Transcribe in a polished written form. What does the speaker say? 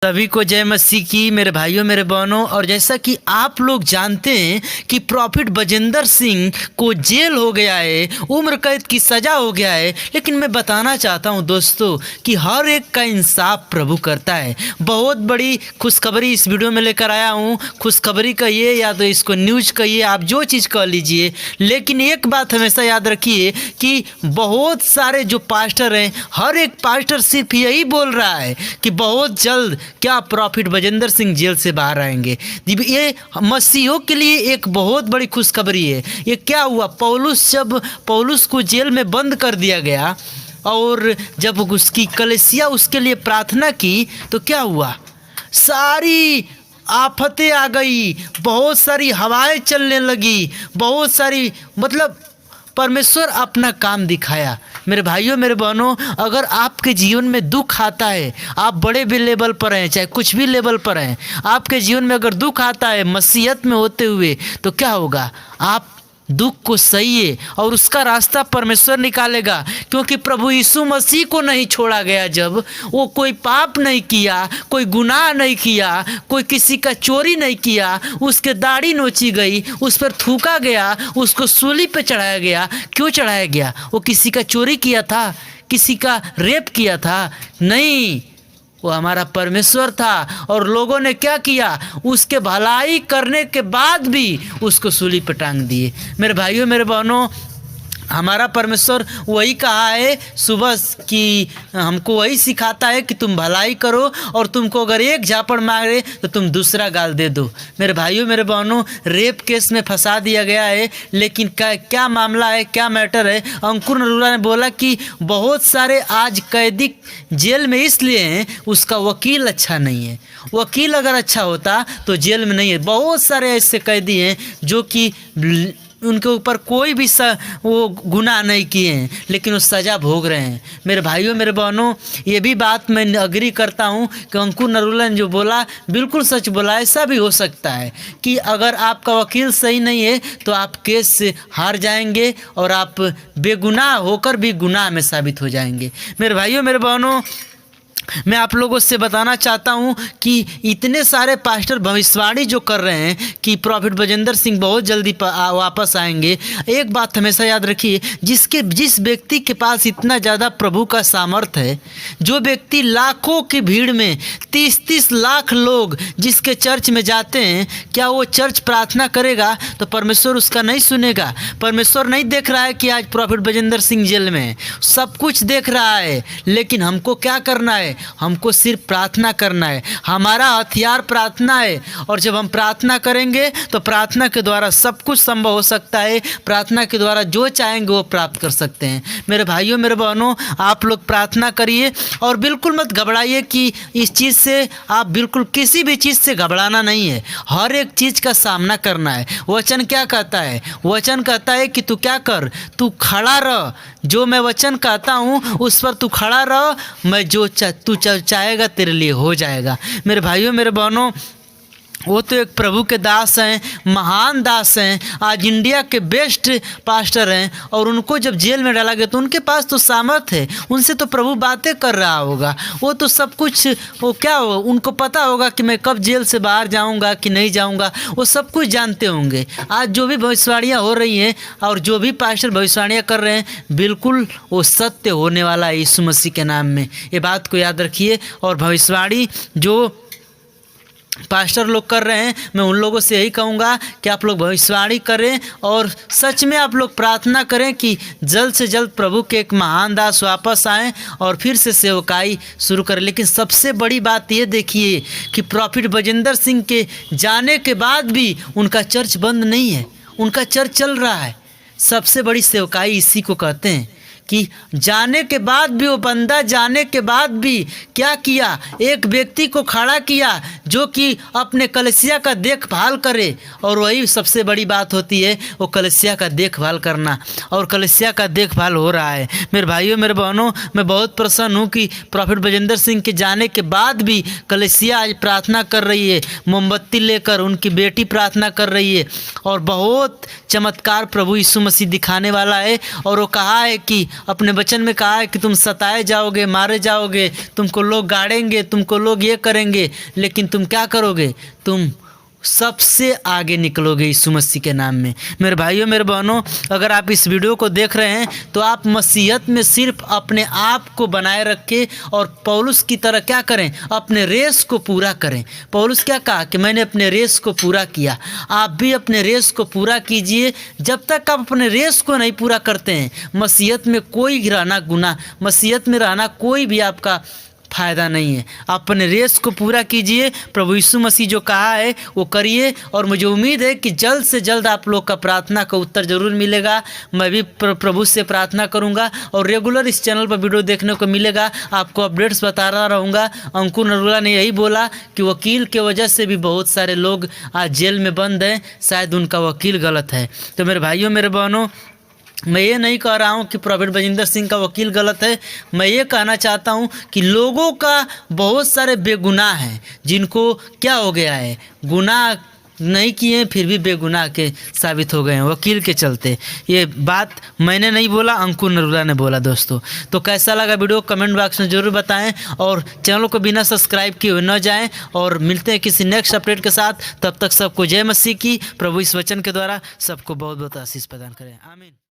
सभी को जय मसीह की मेरे भाइयों मेरे बहनों। और जैसा कि आप लोग जानते हैं कि प्रॉफिट बजिंदर सिंह को जेल हो गया है, उम्र कैद की सज़ा हो गया है। लेकिन मैं बताना चाहता हूं दोस्तों कि हर एक का इंसाफ प्रभु करता है। बहुत बड़ी खुशखबरी इस वीडियो में लेकर आया हूं। खुशखबरी कहिए या तो इसको न्यूज़ कहिए, आप जो चीज़ कह लीजिए, लेकिन एक बात हमेशा याद रखिए कि बहुत सारे जो पास्टर हैं, हर एक पास्टर सिर्फ यही बोल रहा है कि बहुत जल्द क्या प्रॉफिट बजिंदर सिंह जेल से बाहर आएंगे। ये मसीहों के लिए एक बहुत बड़ी खुशखबरी है। ये क्या हुआ, जब पौलुस को जेल में बंद कर दिया गया और जब उसकी कलीसिया उसके लिए प्रार्थना की तो क्या हुआ, सारी आफतें आ गई, बहुत सारी हवाएं चलने लगी, बहुत सारी परमेश्वर अपना काम दिखाया। मेरे भाइयों मेरे बहनों, अगर आपके जीवन में दुख आता है, आप बड़े भी लेवल पर हैं चाहे कुछ भी लेवल पर हैं, आपके जीवन में अगर दुख आता है मसीहत में होते हुए, तो क्या होगा, आप दुख को सहिए और उसका रास्ता परमेश्वर निकालेगा। क्योंकि प्रभु यीशु मसीह को नहीं छोड़ा गया, जब वो कोई पाप नहीं किया, कोई गुनाह नहीं किया, कोई किसी का चोरी नहीं किया, उसके दाढ़ी नोची गई, उस पर थूका गया, उसको सूली पे चढ़ाया गया। क्यों चढ़ाया गया? वो किसी का चोरी किया था, किसी का रेप किया था? नहीं, वो हमारा परमेश्वर था। और लोगों ने क्या किया, उसके भलाई करने के बाद भी उसको सूली पर टांग दिए। मेरे भाइयों मेरे बहनों, हमारा परमेश्वर वही कहा है सुबह कि हमको वही सिखाता है कि तुम भलाई करो, और तुमको अगर एक झापड़ मारे तो तुम दूसरा गाल दे दो। मेरे भाइयों मेरे बहनों, रेप केस में फंसा दिया गया है, लेकिन क्या मामला है, क्या मैटर है? अंकुर नरूला ने बोला कि बहुत सारे आज कैदी जेल में इसलिए हैं, उसका वकील अच्छा नहीं है। वकील अगर अच्छा होता तो जेल में नहीं है। बहुत सारे ऐसे कैदी हैं जो कि उनके ऊपर कोई भी वो गुनाह नहीं किए हैं, लेकिन वो सज़ा भोग रहे हैं। मेरे भाइयों मेरे बहनों, ये भी बात मैं अग्री करता हूँ कि अंकुर नरूला ने जो बोला बिल्कुल सच बोला। ऐसा भी हो सकता है कि अगर आपका वकील सही नहीं है तो आप केस से हार जाएंगे और आप बेगुनाह होकर भी गुनाह में साबित हो जाएंगे। मेरे भाइयों मेरे बहनों, मैं आप लोगों से बताना चाहता हूं कि इतने सारे पास्टर भविष्यवाणी जो कर रहे हैं कि प्रॉफिट बजिंदर सिंह बहुत जल्दी वापस आएंगे। एक बात हमेशा याद रखिए, जिस व्यक्ति के पास इतना ज़्यादा प्रभु का सामर्थ्य है, जो व्यक्ति लाखों की भीड़ में 30-30 लाख लोग जिसके चर्च में जाते हैं, क्या वो चर्च प्रार्थना करेगा तो परमेश्वर उसका नहीं सुनेगा? परमेश्वर नहीं देख रहा है कि आज प्रॉफिट बजिंदर सिंह जेल में है, सब कुछ देख रहा है। लेकिन हमको क्या करना है? हमको सिर्फ प्रार्थना करना है। हमारा हथियार प्रार्थना है, और जब हम प्रार्थना करेंगे तो प्रार्थना के द्वारा सब कुछ संभव हो सकता है। प्रार्थना के द्वारा जो चाहेंगे वो प्राप्त कर सकते हैं। मेरे भाइयों मेरे बहनों, आप लोग प्रार्थना करिए और बिल्कुल मत घबराइए कि इस चीज़ से, आप बिल्कुल किसी भी चीज़ से घबराना नहीं है। हर एक चीज़ का सामना करना है। वचन क्या कहता है? वचन कहता है कि तू क्या कर, तू खड़ा रह। जो मैं वचन कहता हूँ उस पर तू खड़ा रह, मैं जो तू चाहेगा तेरे लिए हो जाएगा। मेरे भाइयों मेरे बहनों, वो तो एक प्रभु के दास हैं, महान दास हैं, आज इंडिया के बेस्ट पास्टर हैं, और उनको जब जेल में डाला गया तो उनके पास तो सामर्थ है, उनसे तो प्रभु बातें कर रहा होगा। वो तो सब कुछ, वो क्या हो, उनको पता होगा कि मैं कब जेल से बाहर जाऊंगा कि नहीं जाऊंगा, वो सब कुछ जानते होंगे। आज जो भी भविष्यवाणियाँ हो रही हैं और जो भी पास्टर भविष्यवाणियाँ कर रहे हैं, बिल्कुल वो सत्य होने वाला है यीशु मसीह के नाम में। ये बात को याद रखिए। और भविष्यवाणी जो पास्टर लोग कर रहे हैं, मैं उन लोगों से यही कहूँगा कि आप लोग भविष्यवाणी करें और सच में आप लोग प्रार्थना करें कि जल्द से जल्द प्रभु के एक महान दास वापस आएँ और फिर से सेवकाई शुरू करें। लेकिन सबसे बड़ी बात ये देखिए कि प्रॉफिट बजिंदर सिंह के जाने के बाद भी उनका चर्च बंद नहीं है, उनका चर्च चल रहा है। सबसे बड़ी सेवकाई इसी को कहते हैं कि जाने के बाद भी, वो बंदा जाने के बाद भी क्या किया, एक व्यक्ति को खड़ा किया जो कि अपने कलीसिया का देखभाल करे। और वही सबसे बड़ी बात होती है, वो कलीसिया का देखभाल करना, और कलीसिया का देखभाल हो रहा है। मेरे भाइयों मेरे बहनों, मैं बहुत प्रसन्न हूँ कि प्रॉफिट बजेंद्र सिंह के जाने के बाद भी कलीसिया आज प्रार्थना कर रही है, मोमबत्ती लेकर उनकी बेटी प्रार्थना कर रही है, और बहुत चमत्कार प्रभु यीशु मसीह दिखाने वाला है। और वो कहा है कि अपने वचन में कहा है कि तुम सताए जाओगे, मारे जाओगे, तुमको लोग गाड़ेंगे, तुमको लोग ये करेंगे, लेकिन तुम क्या करोगे? तुम सबसे आगे निकलोगे यीशु मसीह के नाम में। मेरे भाइयों मेरे बहनों, अगर आप इस वीडियो को देख रहे हैं तो आप मसीहत में सिर्फ अपने आप को बनाए रखें और पौलुस की तरह क्या करें? अपने रेस को पूरा करें। पौलुस क्या कहा कि मैंने अपने रेस को पूरा किया। आप भी अपने रेस को पूरा कीजिए। जब तक आप अपने रेस को नहीं पूरा करते हैं, मसीहत में कोई रहना गुनाह, मसीहत में रहना कोई भी आपका फ़ायदा नहीं है। आप अपने रेस को पूरा कीजिए। प्रभु यीशु मसीह जो कहा है वो करिए, और मुझे उम्मीद है कि जल्द से जल्द आप लोग का प्रार्थना का उत्तर ज़रूर मिलेगा। मैं भी प्रभु से प्रार्थना करूंगा और रेगुलर इस चैनल पर वीडियो देखने को मिलेगा। आपको अपडेट्स बताता रहूँगा। अंकुर नरूला ने यही बोला कि वकील के वजह से भी बहुत सारे लोग आज जेल में बंद हैं, शायद उनका वकील गलत है। तो मेरे भाइयों मेरे बहनों, मैं ये नहीं कह रहा हूँ कि प्रॉफिट बजेंद्र सिंह का वकील गलत है। मैं ये कहना चाहता हूँ कि लोगों का बहुत सारे बेगुनाह हैं, जिनको क्या हो गया है, गुनाह नहीं किए फिर भी बेगुनाह के साबित हो गए हैं वकील के चलते। ये बात मैंने नहीं बोला, अंकुर नरूला ने बोला। दोस्तों, तो कैसा लगा वीडियो कमेंट बॉक्स में ज़रूर बताएं, और चैनल को बिना सब्सक्राइब किए हुए न जाएं। और मिलते हैं किसी नेक्स्ट अपडेट के साथ। तब तक सबको जय मसीह की। प्रभु इस वचन के द्वारा सबको बहुत बहुत आशीष प्रदान करें। आमीन।